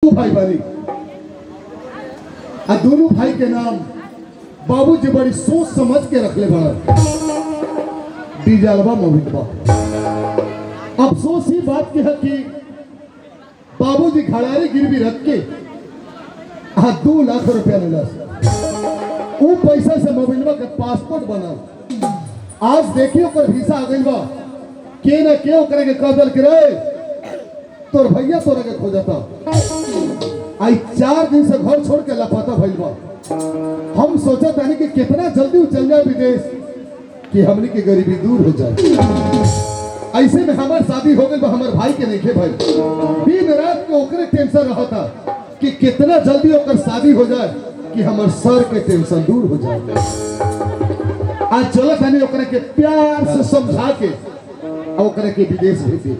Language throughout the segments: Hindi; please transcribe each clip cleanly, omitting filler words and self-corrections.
भाई बारी आ दोनों भाई के नाम बाबूजी बड़ी सोच समझ के रखले बड़ा डीजलवा मोहितवा। अफसोस ही बात की है कि बाबूजी घड़ारी गिरवी रख के 2 लाख रुपया मिला। वो पैसा से मोबिलवा के पासपोर्ट बना। आज देखियो कर वीसा आ गई बा के ना के करेंगे कदल करे तोर भैया तोरा के खोजता। आई 4 दिन से घर छोड़ के लापता भइल बा। हम सोचा था कि कितना जल्दी वो चल जाए विदेश कि हमनी की गरीबी दूर हो जाए। ऐसे में हमार शादी हो गई हमारे भाई के नहीं भाई दिन रात के ओकरे टेंशन रहा था कि कितना जल्दी ओकर शादी हो जाए कि हमार सर के टेंशन दूर हो जाए। आज चलो थानी ओकरे के प्यार से समझा के ओकरे के विदेश भेजे।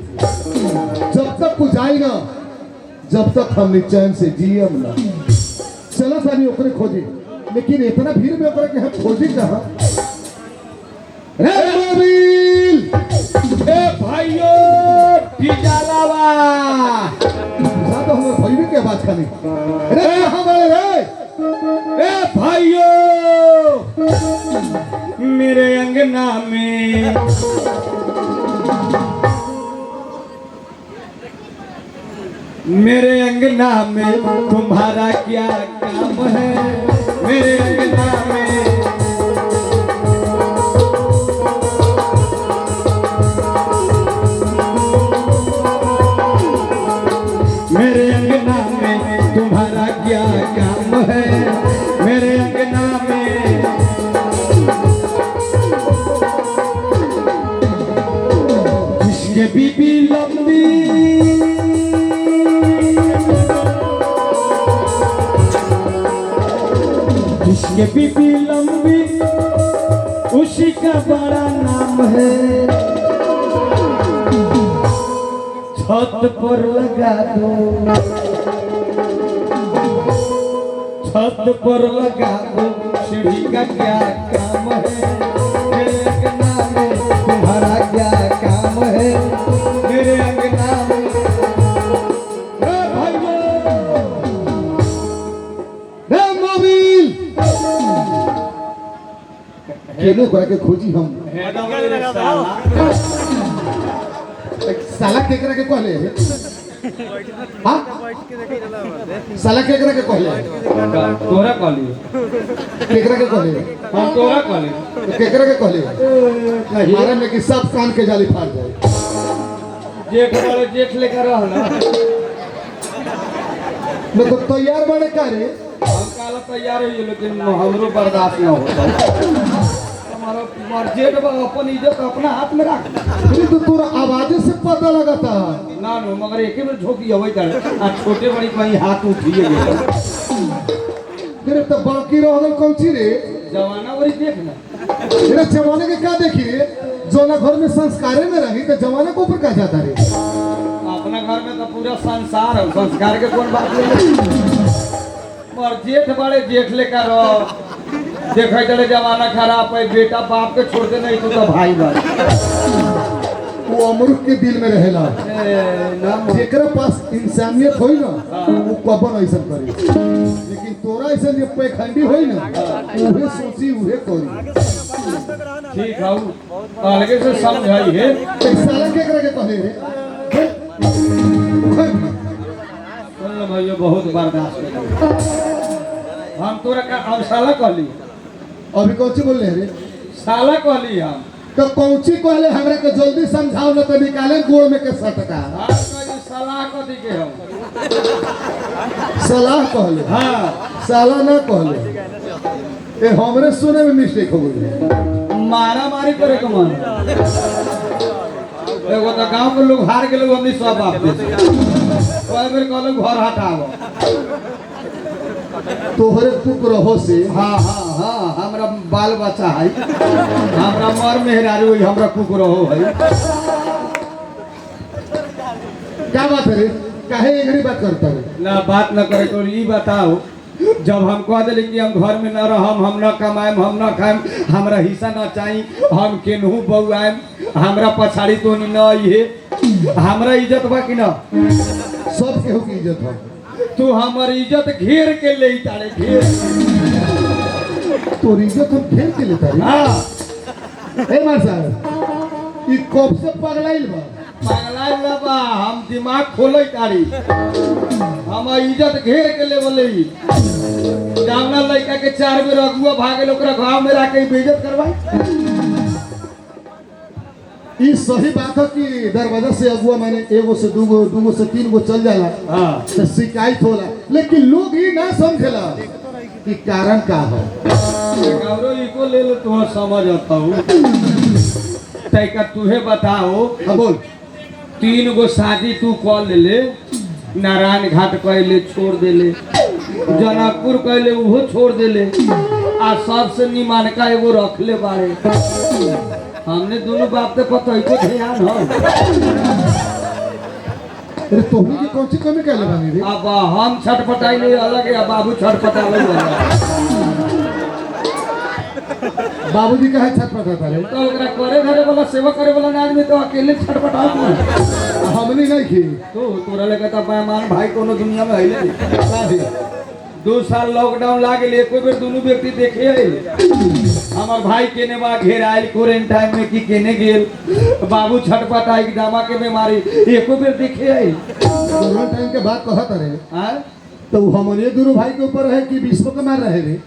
जब तक कुछ आएगा जब तक हम चैन से जियम ना। चलो थानी ओकरे खोजी लेकिन इतना भीड़ में ओकरे के हम खोजी कहाँ। रे मोबिल ए भाइयों डीजलवा ज्यादा हमारे भाई के बात खानी। रे हमारे रे ए भाइयों मेरे अंगना में तुम्हारा क्या काम है। मेरे अंगना में मेरे अंगना में तुम्हारा क्या काम है। मेरे अंगना में जिसके बीबी लंबी जिसके बीबी लंबी उसी का बड़ा नाम है। छत पर लगा दो छत पर लगा दो सीढ़ी का क्या काम है। मेरे अंगना में तुम्हारा क्या काम है। मेरे अंगना में केले को के खोजी हम साला केकरा के कहले हां साला केकरा के कहले तोरा कहली केकरा के कहले हम तोरा कहली केकरा के कहले मारे में कि सब कान के जाली फाड़ जाए। जेठ वाले जेठ लेकर रह ना मैं तो तैयार बड़े करे हम काला तैयार हो लेकिन हमरो बर्दाश्त ना होता। हमारा मर्जेट अपन इज्जत अपना हाथ में रख। तो तोरा आवाज से पता लगाता ना नो मगर एक बार झोंकी अबै त आ छोटे बड़ी कहीं हाथ उठिए गेल। तेरे तो बाकी रहल कौन ची रे जवाना वही देख ना। तेरे जवाने के क्या देखी रे जो ना घर में संस्कारे में रही तो जवाने को ऊपर का जाता रे। अपना घर में तो पूरा संसार है संस्कार के कौन बात नहीं। और जेठ बड़े जेठ लेकर रहो देखा चले जमाना खराब है बेटा बाप के छोड़ दे नहीं तो भाई भाई वो अमरुख के दिल में रहेला जेकरा पास इंसानियत होई ना वो कबन ऐसा करे लेकिन तोरा ऐसा जे पैखंडी होई ना उहे सोची उहे करी। ठीक है अलगे से समझाई है साला केकरा के कहले रे सुन भैया बहुत बर्दाश्त हम तोरा का हम साला कहली अभी कौची बोल रे साला कहली हम तो कौची कहले हमरा के जल्दी समझाओ ना तो निकाले गोड़ में के सटका। सलाह कथी के हम सलाह कहले हाँ साला ना कहले ए हमरे सुने में मिस्टेक हो गई। मारा मारी करे के मन एगो तो गांव के लोग हार गेलो हमनी सब बाप दे कोई बेर कहलो घर हटाओ तोहरे पुक रहो से हाँ हाँ हाँ हमरा बाल बच्चा है हमरा मर मेहरारू है हमरा कुक रहो है। क्या बात है रे काहे एगरी बात करता है ना बात न करे तो ये बताओ जब हम कह दिले कि हम घर में न रहम हम न कमाएम हम न खाएम हमरा हिस्सा न चाही हम केनहू बउआएम हमरा पछाड़ी तो न ये हमरा इज्जत बा कि न सब केहू की इज्जत हो तू हमर इज्जत घेर के ले तारे घेर। तो इज्जत हम घेर के लेता रही। हाँ ए मार साहब ई कब से पगलाइल बा? पगला बा, हम दिमाग खोले तारी, हम इज्जत घेर के ले बोले। जावना लड़का के 4 बेर अगुआ भागे ओकरा गांव में राके बेइज्जत करवाई। ई सही बात है कि दरवाजा से अगुआ माने एगो से दूगो, दूगो से 3 गो चल जाला। हाँ तो शिकायत होला, लेकिन लोग ही ना समझेला कि कारण का है। गौरव इको ले लो, तुम समझ आता हूँ। तैका तुहे बताओ, हाँ बोल। 3 गो शादी तू कॉल ले ले, नारायण घाट कहले छोड़ देले, जनकपुर कहले उहो छोड़ देले, आ सबसे निमानका एगो रखले बारे। हमने दोनों बाप पे पता ही को ध्यान हो। अरे तोहनी की कौन सी कमी कहले बानी रे? अब हम छटपटाई ले अलग है, बाबू छटपटावे बाबूजी का है छटपटाता रे? तो ओकरा करे घरे वाला सेवा करे वाला ना आदमी तो अकेले छटपटात नहीं। हमनी नहीं की। तो तोरा लगे तो मेहमान भाई कोनो दुनिया में आइले नहीं। 2 साल लॉकडाउन लागे ले, एको बेर दोनों व्यक्ति देखे आइले। हमार भाई केने बा घेर आइल क्वारंटाइन में कि केने गेल, बाबू छटपटाई कि दामा के बीमारी, एको बेर देखे आइल। कोरोना टाइम के बाद कहत रहे हां तो हमने दोनों भाई के ऊपर है कि विश्वकर्मा रहे रे?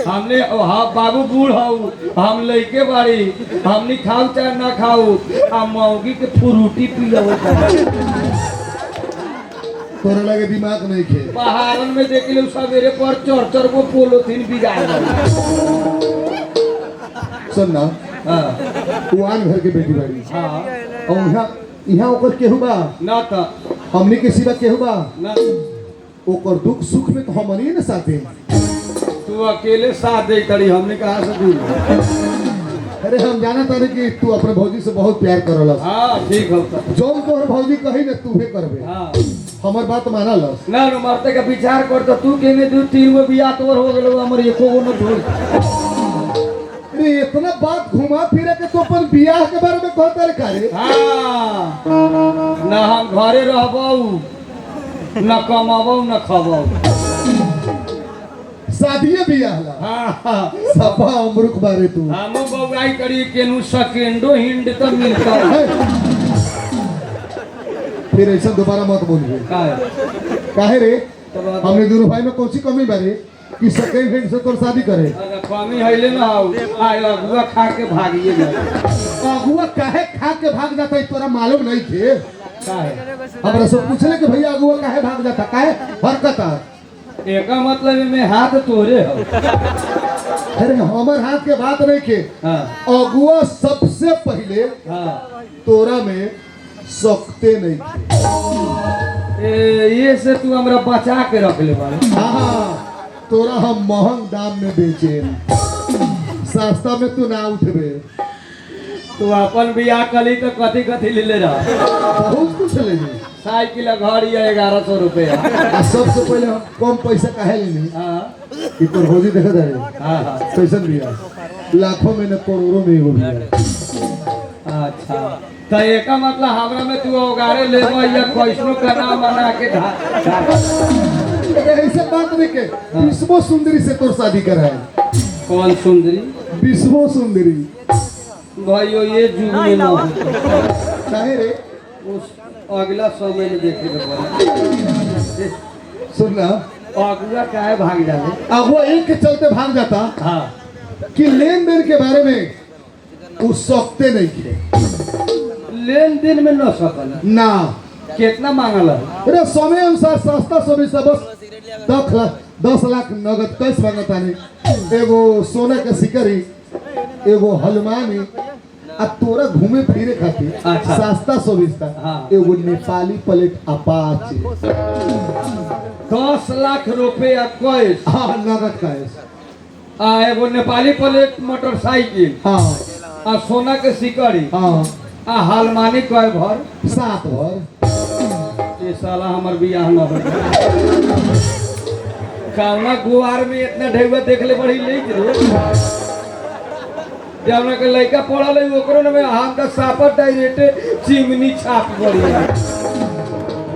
हमने हाँ बाबू बूढ़ हूँ, हम लड़के बाड़ी, हमनी खाऊ चाहे ना खाऊ, आ मौगी के फ्रूटी पिया। तोरा लगे दिमाग नहीं खे। पहाड़न में देख लो सवेरे पर 4 गो पोलोथीन बिगाड़ गए। सुन ना, हाँ वान घर के बेटी बाड़ी हाँ और यहाँ ओकर केहू बा? ना तो हमनी के सिवा केहू बा? ना, ओकर दुख सुख में तो हमनी ना साथे। तू अकेले साथ दे तड़ी, हमने कहा से दूर। अरे हम जाना तारे कि तू अपने भौजी से बहुत प्यार करला। हाँ ठीक होता। जो तोहर भौजी कही ना तूहे करबे। हाँ हमर बात माना लस। ना न मरते का विचार कर तो तू केने 2-3 गो बियाह तोर हो गेलो, हमर एको गो न ढोल। अरे इतना बात घुमा फिरा के तो अपन बियाह के बारे में कहता रे कारे? हाँ ना हम घरे रहबऊ, न कमाबऊ न खबऊ। शादीए बियाह ला। हाँ सफा अमरुख बारे तू। हम बउआई करी केनु सेकेंडो हिंड तो मिलता है। फिर ऐसा दोबारा मत बोलिए। काहे रे? हमने दोनों भाई में कौन सी कमी बारे कि सेकंड हैंड से तोर शादी करे? अगर कमी हइले ना हो, आय अगुआ खा के भागिए गए। अगुआ काहे खा के भाग जाता है तोरा मालूम नहीं थे? काहे? हमरा सब पूछले कि भैया अगुआ काहे भाग जाता? काहे हरकत? एका मतलब में हाथ तोरे हो। अरे हमर हाथ के बात नहीं के। हाँ अगुआ सबसे पहले हाँ तोरा में सकते नहीं थे। ये से तू हमरा बचा के रख ले बारे। हाँ तोरा हम महंग दाम में बेचे, सस्ता में तू ना उठबे। तू अपन बियाह कली तो कथी कथी ले ले रहा? बहुत कुछ ले ली। साइकिल घड़ी है 1100 रुपया। सबसे पहले हम कम पैसा काहे लेनी हाँ कि तोर भौजी देखा रहे हाँ हाँ कैसन बिया? लाखों में न करोड़ों में एगो बिया। अच्छा तो एका मतलब हमरा में तू औगारे ले या कैसनो का नाम बना के ऐसे बात नहीं के विश्वो सुंदरी से तोर शादी कराए। कौन सुंदरी? विश्वो सुंदरी भाइयों ये जुग में ना हो। काहे रे? उस अगला समय में देखे सुनना, अगुआ काहे भाग जाले? अगुआ एक के चलते भाग जाता हाँ कि लेन देन के बारे में वो सकते नहीं थे। लेन देन में न सकल ना कितना मांगल है? अरे समय अनुसार सस्ता समय से बस 10 लाख नगद कैश मांगता नहीं। एगो सोना के सिकरी, एगो हलमानी, आ तोरा घूमे फिरे खातिर अच्छा। सस्ता सुविस्ता हाँ। एगो नेपाली प्लेट अपाचे 10 लाख रुपया कैश। हाँ नगद कैश। एगो नेपाली प्लेट मोटरसाइकिल, हाँ आ सोना के सिकड़ी, हाँ आ हलमानी कय भर? 7 भर। ये साला हमर बियाह न हो। कावना गुआर में इतना ढेउआ देख ले बड़ी ले रे। जब के लड़का पढ़ल है ओकरो में हम का सापर डायरेक्ट चिमनी छाप बड़ी।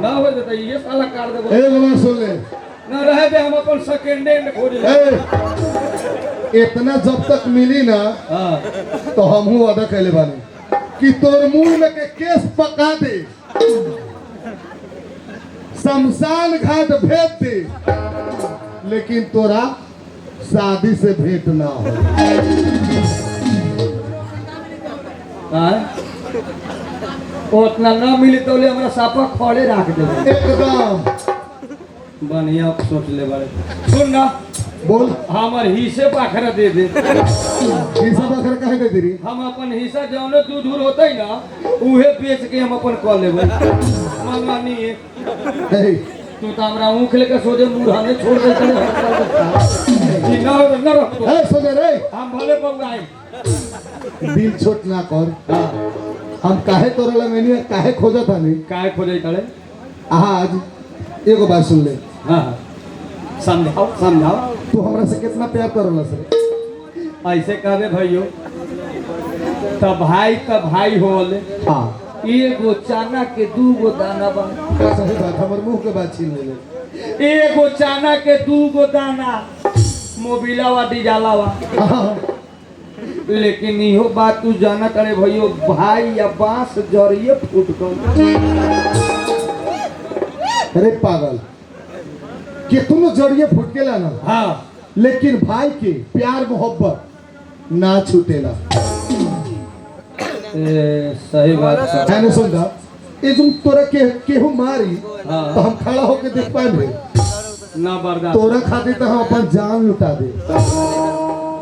न ना हो जाता ये साला काट देबो एक बात सुन ले ना रहे दे हम अपन सेकंड हैंड खोज ले इतना जब तक मिली ना हां तो हमहू वादा कैले बानी कि तोर मुंह में के केस पका दे, शमशान घाट भेज दे, लेकिन तोरा शादी से भेंट ना हो। उतना ना मिली तो ले हमरा सापा खोले रख देबो एकदम बढ़िया सोच ले बारे सुन ना बोल हमर हिस्से पाखरा दे दे हिस्सा बखर काहे दे दीरी? हम अपन हिस्सा जौने दूर दूर होते ना उहे बेच के हम अपन कॉल लेबै मानी हे, तू तो हमरा ऊख लेके सोचे मुरहाने छोड़ दे करे जी ना हो ना रख हे सोचे रे हम भले पौगाई दिल छोट ना कर। हम काहे तोरा लगनी काहे खोजत हनी? काहे खोजे तड़े आज एगो बात सुन ले, हां समझाओ समझाओ तू हमरा से कितना प्यार करला से? ऐसे कहबे भइयो तब भाई होले हां एगो चाना के दूगो दाना बन सही बात, हमर मुंह के बात छीन ले। एगो चाना के दूगो दाना मोबिलावा डिजालावा हाँ, लेकिन इहो बात तू जाना करे भइयो भाई या बांस जरिए फूट कर अरे पागल कितनो जड़िए फुट गेला ना, हाँ लेकिन भाई के प्यार मोहब्बत ना छूटेला। सही बात है ना सुनदा? ये तुम तोरा केहू मारी हाँ। तो हम खड़ा होके देख पाएंगे? ना बर्दाश्त तोरा खातिर तो हम अपन जान लुटा दे।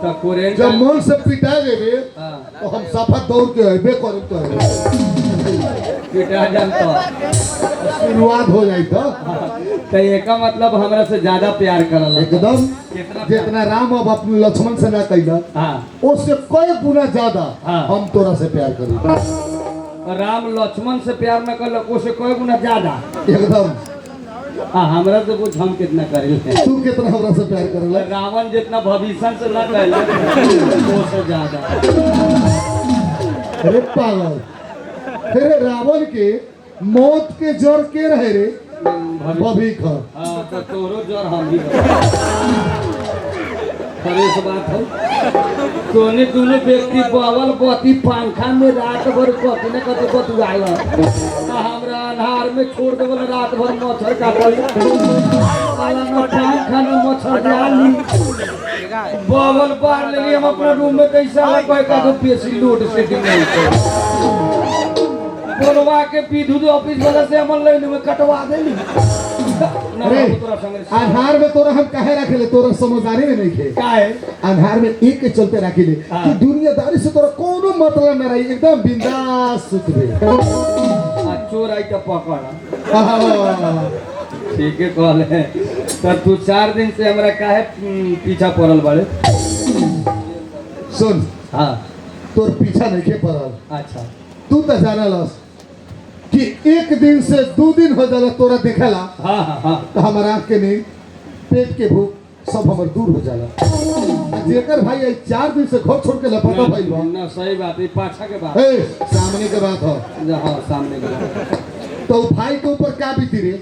तो कोरेन जब मन से पिटा देबे हाँ तो हम साफा दौड़ के अबे करे तो पिटा जानता शुरुआत हो जाई तो तो एका मतलब हमरा से ज्यादा प्यार करला एकदम कितना जितना राम अब अपने लक्ष्मण से ना कैला हाँ उससे कई गुना ज्यादा हाँ। हम तोरा से प्यार करी। राम लक्ष्मण से प्यार न करल उसे कई गुना ज्यादा एकदम हाँ हमरा से पूछ हम कितना करिल तू कितना हमरा से प्यार करला? रावण जितना भविष्य से लग रहा उससे ज्यादा अरे पागल, अरे रावण के मौत के जड़ के रहे रे भविष्य। हाँ तो तोरो जर हम ही फ्रेश बात है कोने दोनों व्यक्ति बावल बत्ती पंखा में रात भर कथी न कथी बतुआई हमरा अन्हार में छोड़ देवल रात भर मच्छर काटल साला न पंखा न मच्छर डाली बावल बार लेली हम अपना रूम में कैसा कह का तो पेशी लोड सेटिंग नहीं कर बोलवा के विद्युत ऑफिस वाला से हमन लाइन में कटवा देली अरे आधार में तोरा हम काहे रखेले? तोरा समझदारी में नहीं खे काहे आधार में एक के चलते रखेले कि दुनियादारी से तोरा कोनो मतलब ना रही, एकदम बिंदास सुतबे। आ चोर आई तो पकड़ ठीक है कहले तो तू 4 दिन से हमरा काहे पीछा पड़ल बाड़े? सुन हाँ तोर पीछा नहीं खे पड़ल, अच्छा तू तो जाना लस कि एक दिन से 2 दिन हो जाला तोरा देखला हाँ हाँ हाँ तो हमारा आँख के नहीं पेट के भूख सब हमर दूर हो जाला। जेकर भाई 4 दिन से घर छोड़ के लपटा भइल बा ना सही बात है पाछा के बात ए सामने के बात हो हाँ सामने के बात तो भाई के ऊपर क्या बीती रे?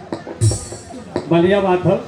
बढ़िया बात है